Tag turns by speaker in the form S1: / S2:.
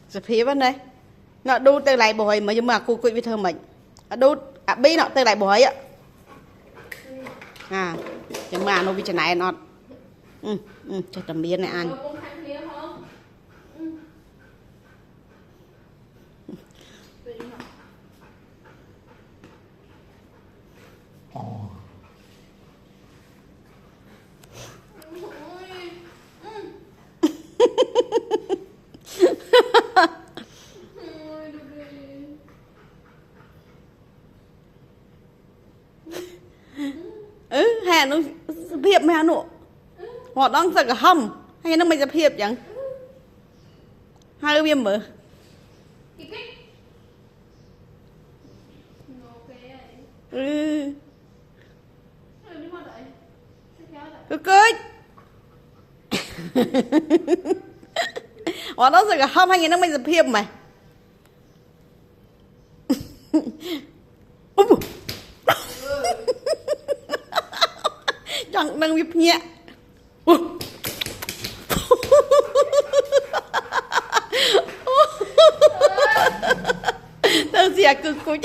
S1: sập phía bên đây nó đu từ lại bồi mà nhưng mà cô quỵ với thơ mình đu bi nó từ lại bồi á à nhưng mà nó bị chân này nó cho tầm biên này ăn hè nó hiệp mẹ nụ họ đang sợ cả hầm hay nó mới dập hiệp chẳng hai viêm mở cứ cưới họ đang sợ cả hầm hay nó mới dập hiệp mày chẳng đang viết nhẹ tao gì à cực cực